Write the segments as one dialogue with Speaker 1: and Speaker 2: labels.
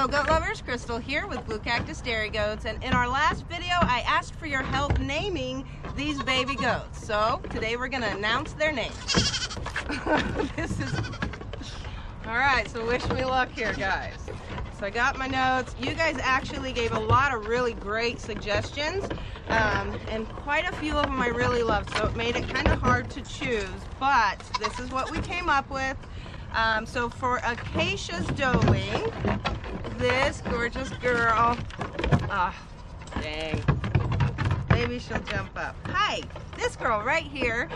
Speaker 1: Hello goat lovers, Crystal here with Blue Cactus Dairy Goats, and in our last video I asked for your help naming these baby goats. So today we're going to announce their names. Alright, so wish me luck here, guys. So I got my notes. You guys actually gave a lot of really great suggestions, and quite a few of them I really loved, so it made it kind of hard to choose, but this is what we came up with. So for Acacia's doeling, this gorgeous girl, dang, maybe she'll jump up. Hi, this girl right here,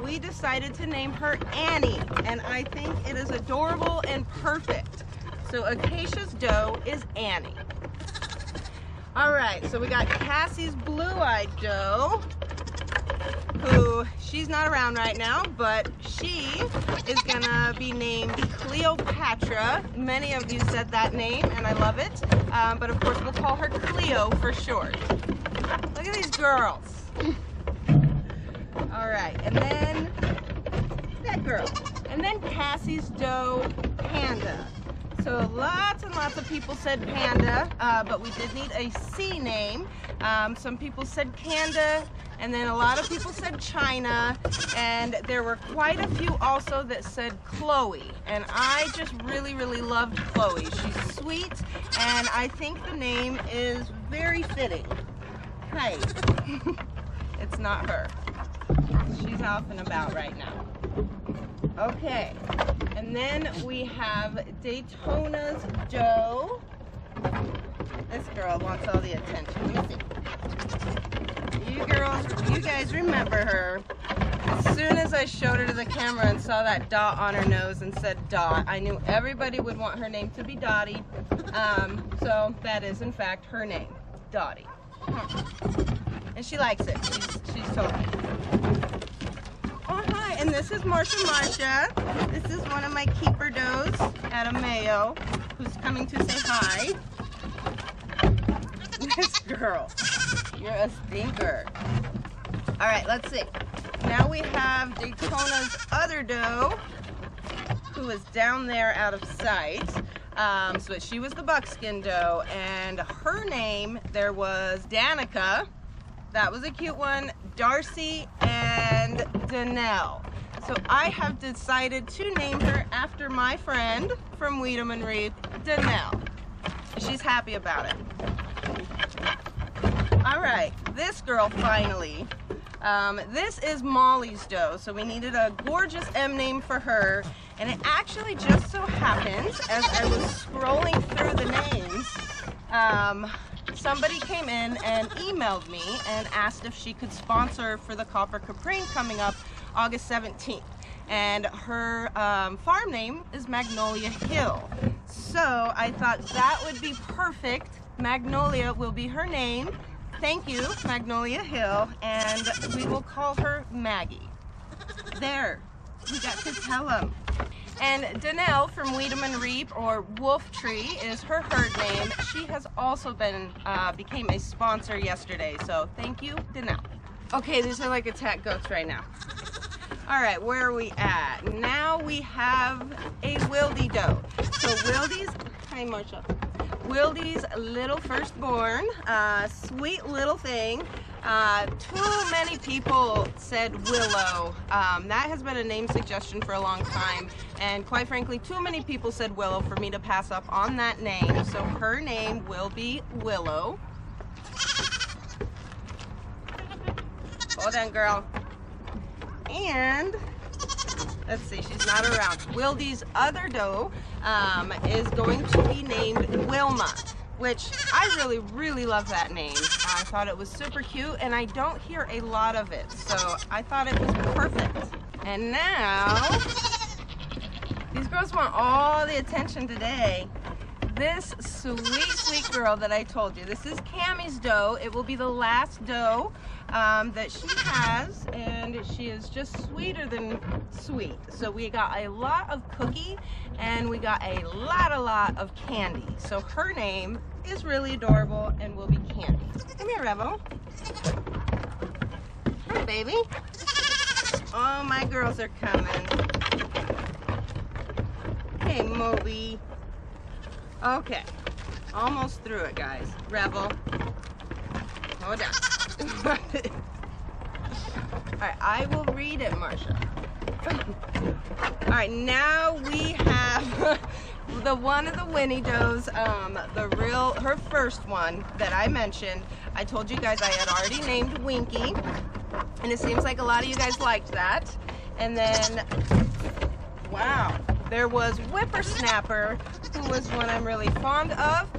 Speaker 1: we decided to name her Annie, and I think it is adorable and perfect. So Acacia's doe is Annie. All right, so we got Cassie's blue-eyed doe, who she's not around right now, but she is gonna be named Cleopatra. Many of you said that name and I love it, but of course we'll call her Cleo for short. Look at these girls. All right, and then that girl, and then Cassie's doe, Panda. So lots and lots of people said Panda, but we did need a C name. Some people said Canda, and then a lot of people said China, and there were quite a few also that said Chloe, and I just really loved Chloe. She's sweet, and I think the name is very fitting. Hey, it's not her. She's off and about right now. Okay, and then we have Daytona's doe. This girl wants all the attention. Let me see. You girls, you guys remember her. As soon as I showed her to the camera and saw that dot on her nose and said Dot, I knew everybody would want her name to be Dottie. So that is in fact her name, Dottie. And she likes it. She's so cute. Oh, hi, and this is Marsha. This is one of my keeper does out of Mayo, who's coming to say hi. This girl, you're a stinker. All right, let's see. Now we have Daytona's other doe, who is down there out of sight. So she was the buckskin doe, and her name, there was Danica. That was a cute one. Darcy and Danelle. So I have decided to name her after my friend from Weedham and Reed, Danelle. She's happy about it. All right, this girl finally. This is Molly's doe, so we needed a gorgeous M name for her, and it actually just so happens, as I was scrolling through the names, somebody came in and emailed me and asked if she could sponsor for the Copper Caprine coming up August 17th. And her farm name is Magnolia Hill. So I thought that would be perfect. Magnolia will be her name. Thank you, Magnolia Hill. And we will call her Maggie. There, we got to tell them. And Danelle from Weedham and Reap, or Wolf Tree, is her herd name. She has also became a sponsor yesterday, so thank you, Danelle. Okay, these are like attack goats right now. All right, where are we at? Now we have a Wildy doe. So Wildy's, hi Marsha. Wildy's little firstborn, sweet little thing. Too many people said Willow. That has been a name suggestion for a long time, and quite frankly, too many people said Willow for me to pass up on that name. So her name will be Willow. Hold on, girl. And let's see, she's not around. Wildy's other doe is going to be named Wilma, which I really love that name. I thought it was super cute, and I don't hear a lot of it, so I thought it was perfect. And now, these girls want all the attention today. This sweet girl that I told you, this is Cammie's doe. It will be the last doe that she has, and she is just sweeter than sweet. So we got a lot of cookie, and we got a lot of candy. So her name is really adorable and will be Candy. Come here, Revo. Hi, baby. Oh, my girls are coming. Hey, Moby. Okay, Almost through it, guys. Rebel. Hold on. Alright, I will read it, Marsha. Alright, now we have the one of the Winnie Does, her first one that I mentioned. I told you guys I had already named Winky, and it seems like a lot of you guys liked that. And then, wow, there was Whippersnapper, who was one I'm really fond of.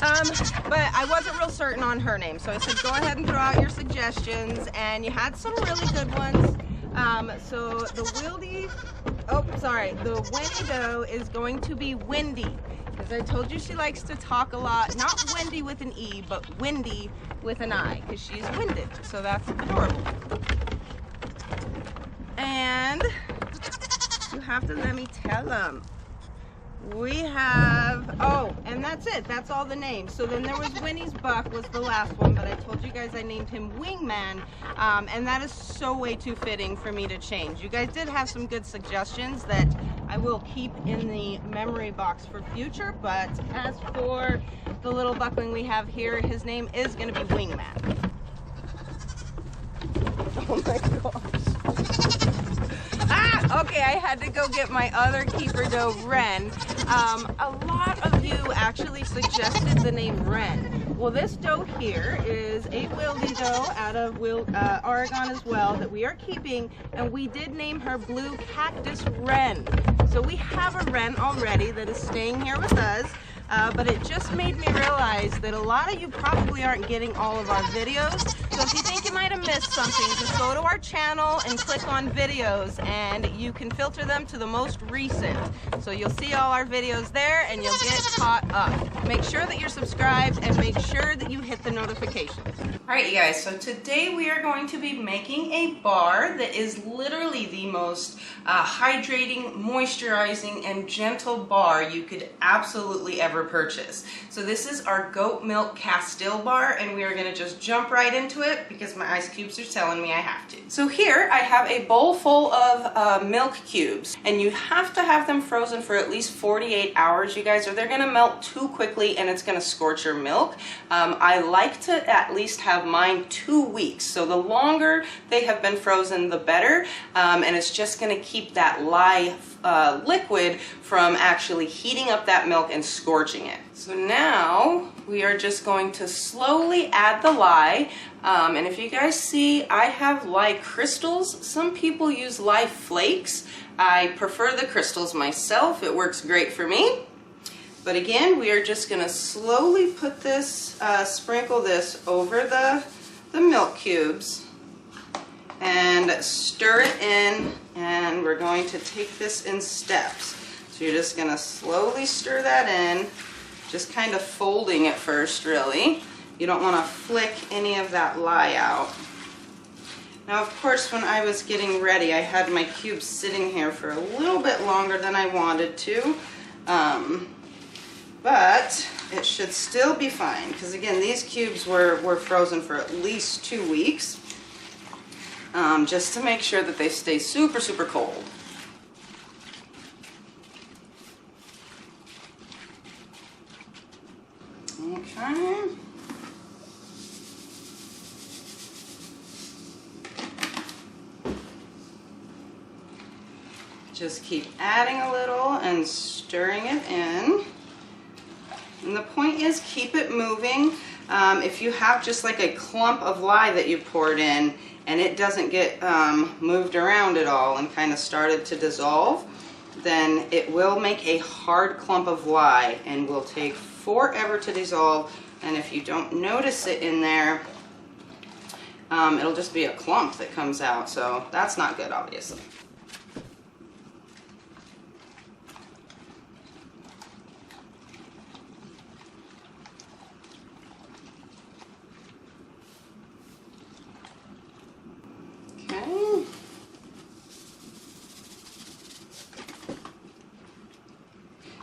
Speaker 1: But I wasn't real certain on her name, so I said go ahead and throw out your suggestions, and you had some really good ones. So the Winnie Doe is going to be Windy, because I told you she likes to talk a lot, not Wendy with an E, but Windy with an I, because she's winded, so that's adorable. And you have to let me tell them. We have, oh, and that's it. That's all the names. So then there was Winnie's Buck was the last one, but I told you guys I named him Wingman, and that is so way too fitting for me to change. You guys did have some good suggestions that I will keep in the memory box for future, but as for the little buckling we have here, his name is going to be Wingman. Oh my gosh. Okay, I had to go get my other keeper doe, Wren. A lot of you actually suggested the name Wren. Well, this doe here is a wildy doe out of Oregon as well that we are keeping, and we did name her Blue Cactus Wren. So we have a Wren already that is staying here with us. But it just made me realize that a lot of you probably aren't getting all of our videos. So if you think you might have missed something, just go to our channel and click on videos, and you can filter them to the most recent. So you'll see all our videos there, and you'll get caught up. Make sure that you're subscribed, and make sure that you hit the notifications. All right, you guys, so today we are going to be making a bar that is literally the most hydrating, moisturizing, and gentle bar you could absolutely ever purchase. So this is our goat milk Castile bar, and we are going to just jump right into it because my ice cubes are telling me I have to. So here I have a bowl full of milk cubes, and you have to have them frozen for at least 48 hours, you guys, or they're going to melt too quickly and it's going to scorch your milk. I like to at least have mine 2 weeks, so the longer they have been frozen the better, and it's just going to keep that lye liquid from actually heating up that milk and scorching it. So now we are just going to slowly add the lye, and if you guys see, I have lye crystals. Some people use lye flakes. I prefer the crystals myself. It works great for me. But again, we are just going to slowly put this, sprinkle this over the milk cubes and stir it in, and we're going to take this in steps. So you're just going to slowly stir that in, just kind of folding it first, really. You don't want to flick any of that lye out. Now, of course, when I was getting ready, I had my cubes sitting here for a little bit longer than I wanted to, but it should still be fine, because again, these cubes were frozen for at least 2 weeks, just to make sure that they stay super, super cold. Okay. Just keep adding a little and stirring it in. And the point is, keep it moving. If you have just like a clump of lye that you poured in and it doesn't get moved around at all and kind of started to dissolve, then it will make a hard clump of lye and will take forever to dissolve. And if you don't notice it in there, it'll just be a clump that comes out. So that's not good, obviously.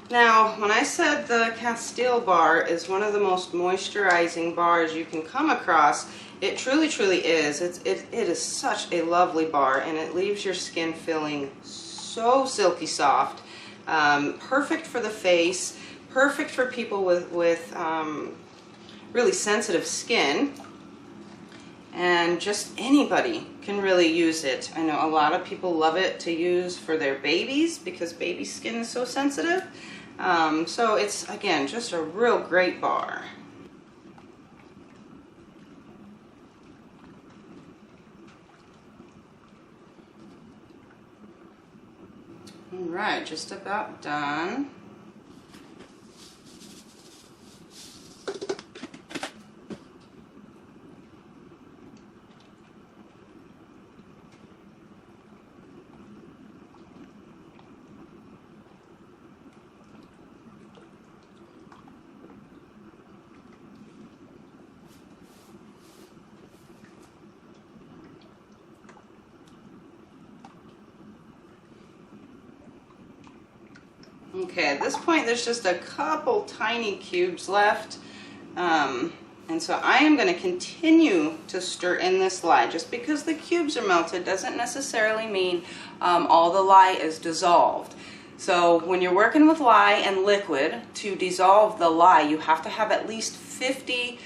Speaker 1: Now, when I said the Castile bar is one of the most moisturizing bars you can come across, it truly, truly is. It is such a lovely bar, and it leaves your skin feeling so silky soft. Perfect for the face, perfect for people with really sensitive skin, and just anybody can really use it. I know a lot of people love it to use for their babies because baby skin is so sensitive. So it's, again, just a real great bar. All right, just about done. Okay, at this point there's just a couple tiny cubes left, and so I am going to continue to stir in this lye. Just because the cubes are melted doesn't necessarily mean all the lye is dissolved. So when you're working with lye and liquid, to dissolve the lye you have to have at least 50%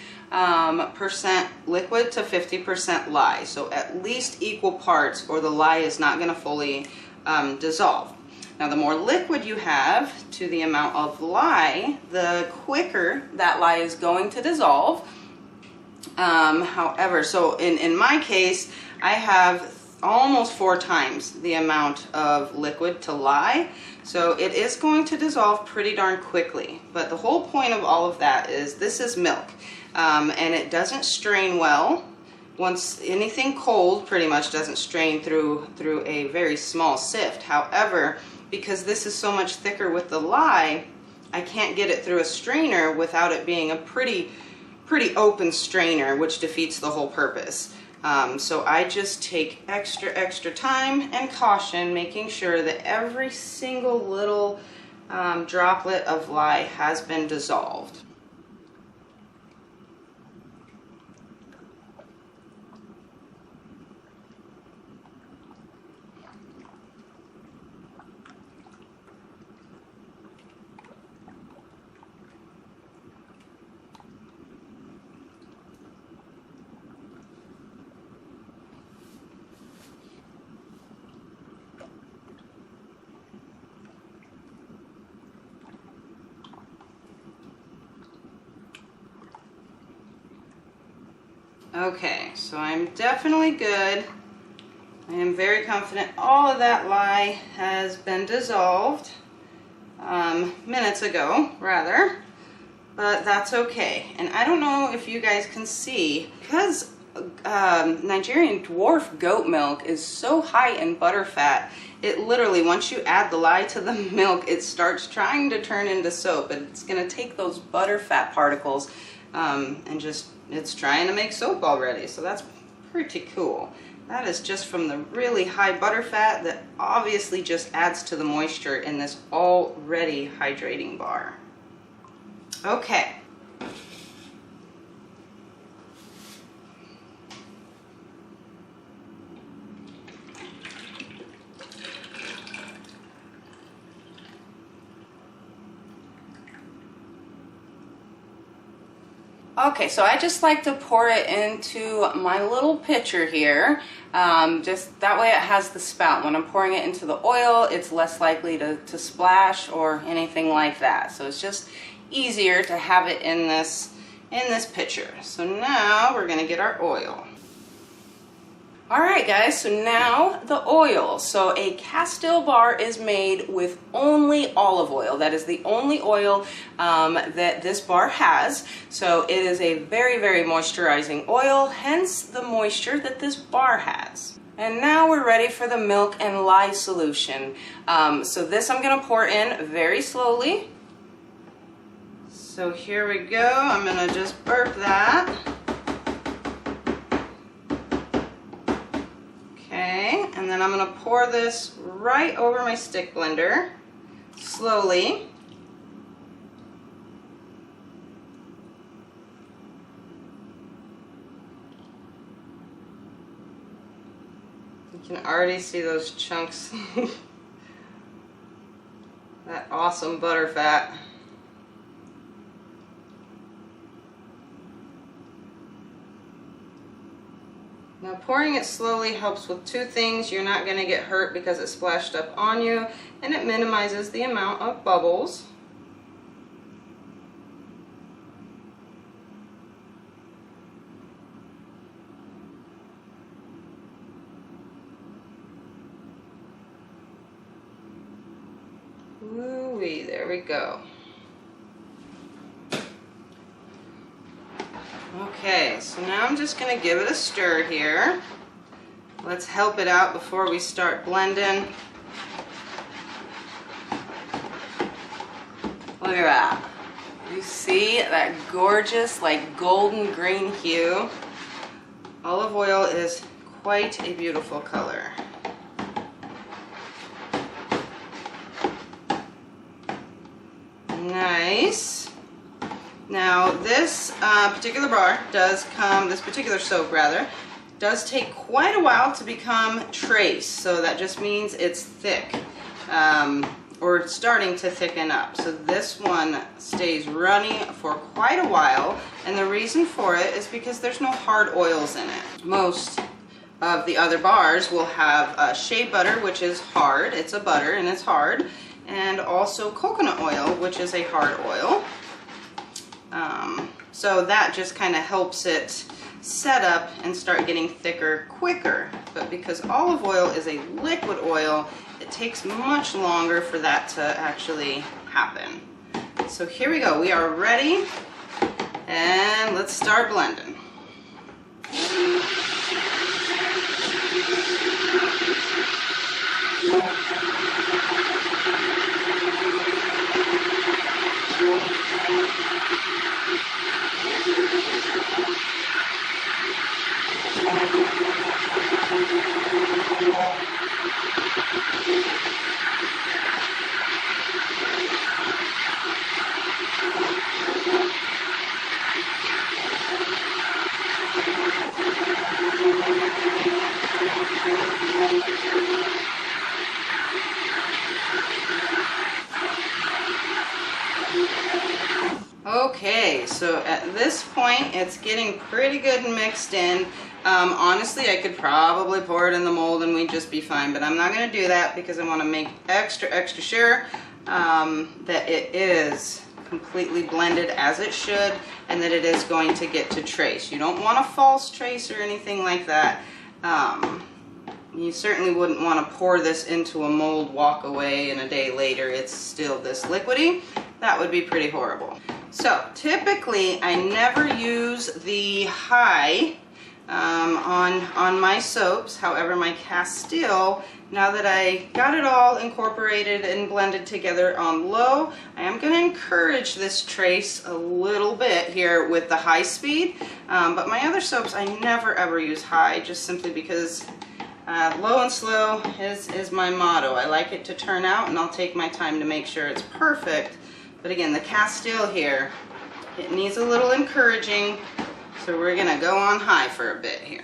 Speaker 1: liquid to 50% lye. So at least equal parts, or the lye is not going to fully dissolve. Now the more liquid you have to the amount of lye, the quicker that lye is going to dissolve. However, so in my case, I have almost 4 times the amount of liquid to lye, so it is going to dissolve pretty darn quickly. But the whole point of all of that is this is milk, and it doesn't strain well. Once anything cold pretty much doesn't strain through a very small sift. However, because this is so much thicker with the lye, I can't get it through a strainer without it being a pretty open strainer, which defeats the whole purpose. So I just take extra time and caution, making sure that every single little droplet of lye has been dissolved. Okay, so I'm definitely good. I am very confident all of that lye has been dissolved minutes ago, rather, but that's okay. And I don't know if you guys can see, because Nigerian Dwarf goat milk is so high in butter fat, it literally, once you add the lye to the milk, it starts trying to turn into soap, and it's going to take those butter fat particles and just, it's trying to make soap already. So that's pretty cool. That is just from the really high butter fat that obviously just adds to the moisture in this already hydrating bar. Okay. Okay, so I just like to pour it into my little pitcher here. Just that way it has the spout. When I'm pouring it into the oil, it's less likely to splash or anything like that. So it's just easier to have it in this pitcher. So now we're gonna get our oil. All right, guys, so now the oil. So a Castile bar is made with only olive oil. That is the only oil that this bar has. So it is a very, very moisturizing oil, hence the moisture that this bar has. And now we're ready for the milk and lye solution. So this I'm gonna pour in very slowly. So here we go, I'm gonna just burp that. And then I'm going to pour this right over my stick blender, slowly. You can already see those chunks. That awesome butter fat. Now pouring it slowly helps with two things. You're not going to get hurt because it splashed up on you, and it minimizes the amount of bubbles. Woo-wee, there we go. Okay, so now I'm just going to give it a stir here. Let's help it out before we start blending. Look at that. You see that gorgeous, like golden green hue? Olive oil is quite a beautiful color. Nice. Now this particular bar does come, this particular soap rather, does take quite a while to become trace. So that just means it's thick or starting to thicken up. So this one stays runny for quite a while, and the reason for it is because there's no hard oils in it. Most of the other bars will have shea butter, which is hard. It's a butter and it's hard. And also coconut oil, which is a hard oil. So that just kind of helps it set up and start getting thicker quicker. But because olive oil is a liquid oil, it takes much longer for that to actually happen. So here we go. We are ready, and let's start blending. Okay, so at this point it's getting pretty good and mixed in. Honestly, I could probably pour it in the mold and we'd just be fine, but I'm not going to do that because I want to make extra sure that it is completely blended as it should and that it is going to get to trace. You don't want a false trace or anything like that. You certainly wouldn't want to pour this into a mold, walk away, and a day later it's still this liquidy. That would be pretty horrible. So typically I never use the high on my soaps. However, my Castile, now that I got it all incorporated and blended together on low, I am going to encourage this trace a little bit here with the high speed. But my other soaps I never ever use high, just simply because low and slow is my motto. I like it to turn out, and I'll take my time to make sure it's perfect. But again, the Castile here, it needs a little encouraging, so we're going to go on high for a bit here.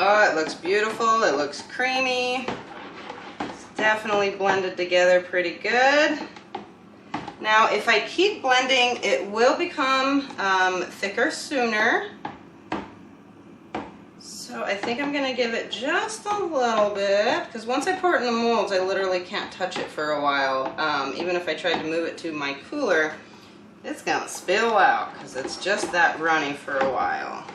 Speaker 1: Oh, it looks beautiful. It looks creamy. It's definitely blended together pretty good. Now, if I keep blending, it will become thicker sooner. So I think I'm going to give it just a little bit, because once I pour it in the molds, I literally can't touch it for a while. Even if I tried to move it to my cooler, it's going to spill out because it's just that runny for a while.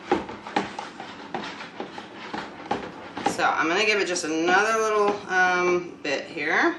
Speaker 1: So I'm going to give it just another little bit here.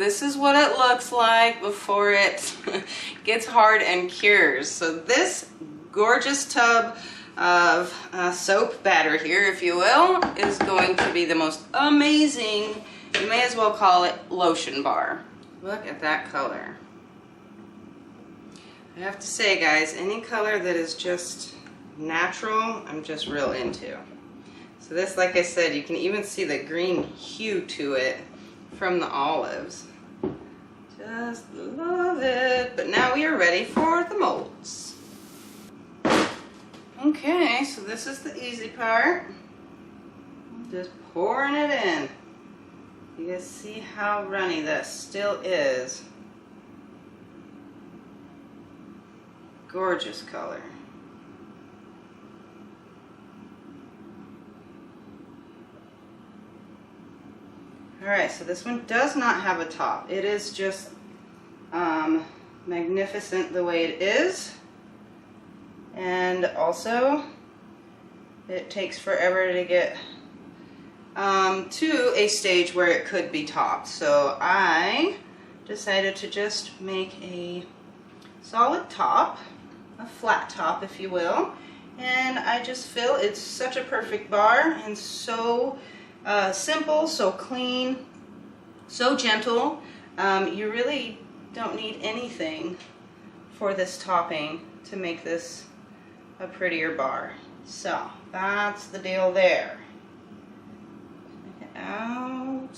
Speaker 1: this is what it looks like before it gets hard and cures. So this gorgeous tub of soap batter here, if you will, is going to be the most amazing, you may as well call it lotion bar. Look at that color. I have to say, guys, any color that is just natural, I'm just real into. So this, like I said, you can even see the green hue to it from the olives. Just love it. But now we are ready for the molds. Okay, so this is the easy part. Just pouring it in. You guys see how runny that still is. Gorgeous color. Alright, so this one does not have a top. It is just magnificent the way it is. And also, it takes forever to get to a stage where it could be topped. So I decided to just make a solid top, a flat top if you will, and I just feel it's such a perfect bar and so simple, so clean, so gentle. You really don't need anything for this topping to make this a prettier bar. So that's the deal there. Take it out.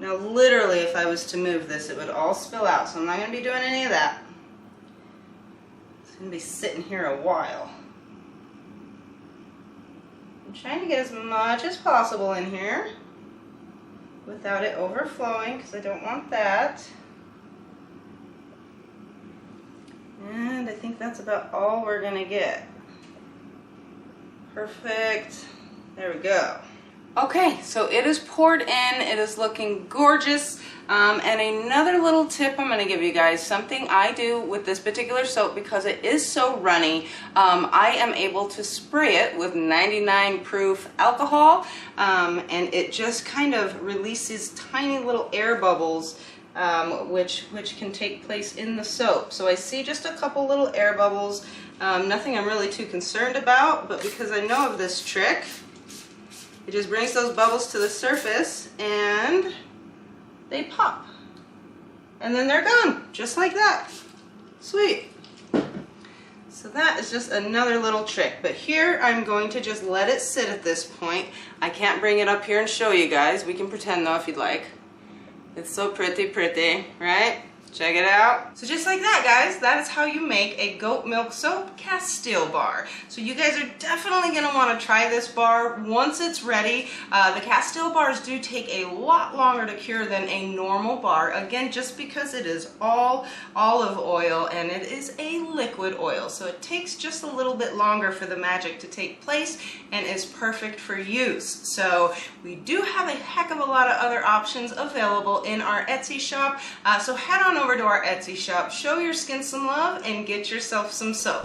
Speaker 1: Now literally if I was to move this it would all spill out, so I'm not going to be doing any of that. It's going to be sitting here a while. I'm trying to get as much as possible in here without it overflowing because I don't want that. And I think that's about all we're going to get. Perfect. There we go. Okay, so it is poured in. It is looking gorgeous. And another little tip I'm going to give you guys, something I do with this particular soap because it is so runny, I am able to spray it with 99 proof alcohol, and it just kind of releases tiny little air bubbles, which can take place in the soap. So I see just a couple little air bubbles, nothing I'm really too concerned about, but because I know of this trick, it just brings those bubbles to the surface and they pop. And then they're gone, just like that. Sweet. So that is just another little trick. But here I'm going to just let it sit at this point. I can't bring it up here and show you guys. We can pretend though if you'd like. It's so pretty, right? Check it out. So just like that, guys, that is how you make a goat milk soap Castile bar. So you guys are definitely going to want to try this bar once it's ready. The Castile bars do take a lot longer to cure than a normal bar. Again, just because it is all olive oil and it is a liquid oil. So it takes just a little bit longer for the magic to take place and is perfect for use. So we do have a heck of a lot of other options available in our Etsy shop. So head on over to our Etsy shop, show your skin some love, and get yourself some soap.